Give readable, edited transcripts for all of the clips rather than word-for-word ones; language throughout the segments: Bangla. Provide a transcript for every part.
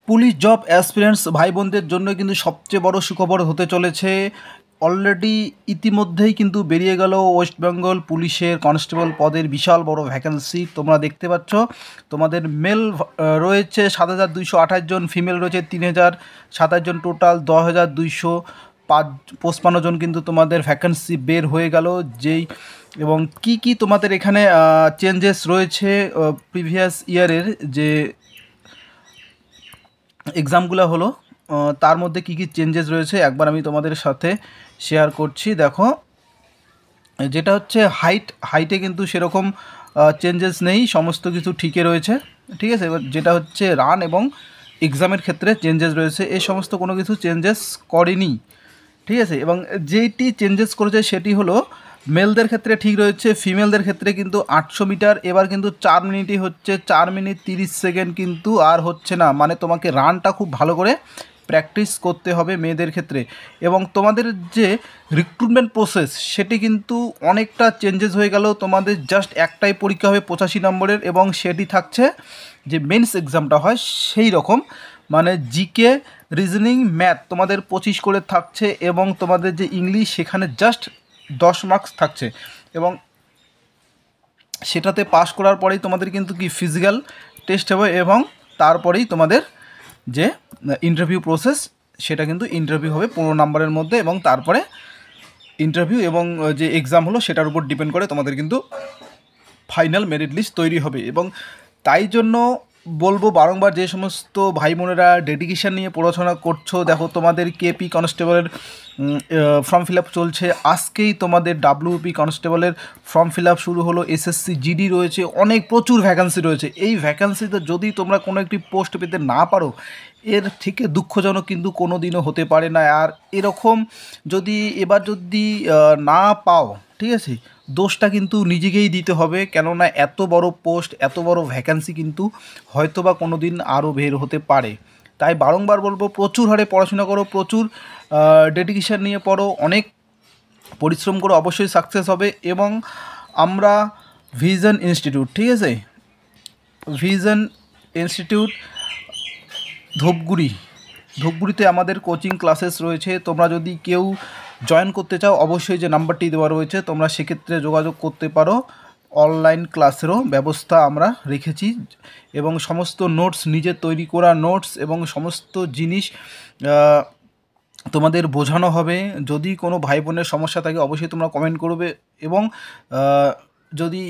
পুলিশ জব অ্যাসপিরেন্টস ভাই বোনদের জন্য কিন্তু সবচেয়ে বড় সুখবর হতে চলেছে। অলরেডি ইতিমধ্যেই কিন্তু বেরিয়ে গেল ওয়েস্ট বেঙ্গল পুলিশের কনস্টেবল পদের বিশাল বড় ভ্যাকেন্সি। তোমরা দেখতে পাচ্ছ তোমাদের মেল রয়েছে 7,228 জন, ফিমেল রয়েছে 3,027 জন, টোটাল 10,255 জন কিন্তু তোমাদের ভ্যাকেন্সি বের হয়ে গেল। যেই এবং কি কি তোমাদের এখানে চেঞ্জেস রয়েছে প্রিভিয়াস ইয়ারের যে এক্সামগুলো হলো, তার মধ্যে কী কী চেঞ্জেস রয়েছে একবার আমি তোমাদের সাথে শেয়ার করছি। দেখো, যেটা হচ্ছে হাইটে কিন্তু সেরকম চেঞ্জেস নেই, সমস্ত কিছু ঠিকই রয়েছে। ঠিক আছে, এবার যেটা হচ্ছে রান এবং এক্সামের ক্ষেত্রে চেঞ্জেস রয়েছে, এই সমস্ত কোনো কিছু চেঞ্জেস করেনি। ঠিক আছে, এবং যেইটি চেঞ্জেস করেছে সেটি হলো মেলদের ক্ষেত্রে ঠিক রয়েছে, ফিমেলদের ক্ষেত্রে কিন্তু 800 মিটার এবার কিন্তু 4 মিনিটই হচ্ছে, 4 মিনিট 30 সেকেন্ড কিন্তু আর হচ্ছে না। মানে তোমাকে রানটা খুব ভালো করে প্র্যাকটিস করতে হবে মেয়েদের ক্ষেত্রে। এবং তোমাদের যে রিক্রুটমেন্ট প্রসেস সেটি কিন্তু অনেকটা চেঞ্জেস হয়ে গেল। তোমাদের জাস্ট একটাই পরীক্ষা হবে 85 নম্বরের, এবং সেটি থাকছে যে মেন্স এক্সামটা হয় সেই রকম, মানে জিকে, রিজনিং, ম্যাথ তোমাদের 25 করে থাকছে, এবং তোমাদের যে ইংলিশ সেখানে জাস্ট 10 মার্কস থাকছে। এবং সেটাতে পাস করার পরেই তোমাদের কিন্তু কি ফিজিক্যাল টেস্ট হবে, এবং তারপরেই তোমাদের যে ইন্টারভিউ প্রসেস সেটা কিন্তু ইন্টারভিউ হবে 15 নম্বরের মধ্যে, এবং তারপরে ইন্টারভিউ এবং যে এক্সাম হলো সেটার উপর ডিপেন্ড করে তোমাদের কিন্তু ফাইনাল মেরিট লিস্ট তৈরি হবে। এবং তাই জন্য বলবো বারংবার, যে সমস্ত ভাই বোনেরা ডেডিকেশান নিয়ে পড়াশোনা করছো, দেখো তোমাদের কেপি কনস্টেবলের ফর্ম ফিল আপ চলছে, আজকেই তোমাদের ডাব্লিউপি কনস্টেবলের ফর্ম ফিল আপ শুরু হলো, এসএসসি জিডি রয়েছে, অনেক প্রচুর ভ্যাকান্সি রয়েছে। এই ভ্যাকান্সিতে যদি তোমরা কোনো একটি পোস্ট পেতে না পারো, এর থেকে দুঃখজনক কিন্তু কোনো দিনও হতে পারে না। আর এরকম যদি এবার যদি না পাও, ঠিক আছে, দোষটা কিন্তু নিজেকেই দিতে হবে, কেননা এত বড় পোস্ট, এত বড় ভ্যাকান্সি কিন্তু হয়তো বা কোনো দিন আরও বের হতে পারে। তাই বারংবার বলবো, প্রচুর হারে পড়াশোনা করো, প্রচুর ডেডিকেশান নিয়ে পড়ো, অনেক পরিশ্রম করো, অবশ্যই সাকসেস হবে। এবং আমরা ভিশন ইনস্টিটিউট, ঠিক আছে, ভিশন ইনস্টিটিউট ধূপগুড়িতে আমাদের কোচিং ক্লাসেস রয়েছে। তোমরা যদি কেউ জয়েন করতে চাও, অবশ্যই যে নাম্বারটি দেওয়া রয়েছে তোমরা সেক্ষেত্রে যোগাযোগ করতে পারো। অনলাইন ক্লাসেরও ব্যবস্থা আমরা রেখেছি, এবং সমস্ত নোটস, নিজের তৈরি করা নোটস এবং সমস্ত জিনিস তোমাদের বোঝানো হবে। যদি কোনো ভাই বোনের সমস্যা থাকে অবশ্যই তোমরা কমেন্ট করবে, এবং যদি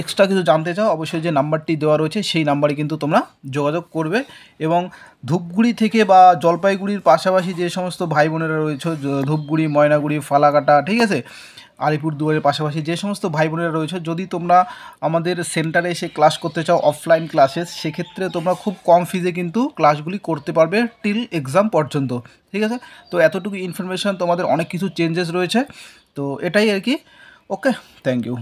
এক্সট্রা কিছু জানতে চাও অবশ্যই যে নাম্বারটি দেওয়া রয়েছে সেই নাম্বারে কিন্তু তোমরা যোগাযোগ করবে। এবং ধূপগুড়ি থেকে বা জলপাইগুড়ির পাশাপাশি যে সমস্ত ভাই বোনেরা রয়েছে, ধূপগুড়ি, ময়নাগুড়ি, ফালাকাটা, ঠিক আছে, আলিপুরদুয়ারের পাশাপাশি যে সমস্ত ভাই বোনেরা রয়েছে, যদি তোমরা আমাদের সেন্টারে এসে ক্লাস করতে চাও অফলাইন ক্লাসেস, সেক্ষেত্রে তোমরা খুব কম ফিজে কিন্তু ক্লাসগুলি করতে পারবে টিল এক্সাম পর্যন্ত। ঠিক আছে, তো এতটুকু ইনফরমেশান, তোমাদের অনেক কিছু চেঞ্জেস রয়েছে, তো এটাই আর কি। ওকে, থ্যাংক ইউ।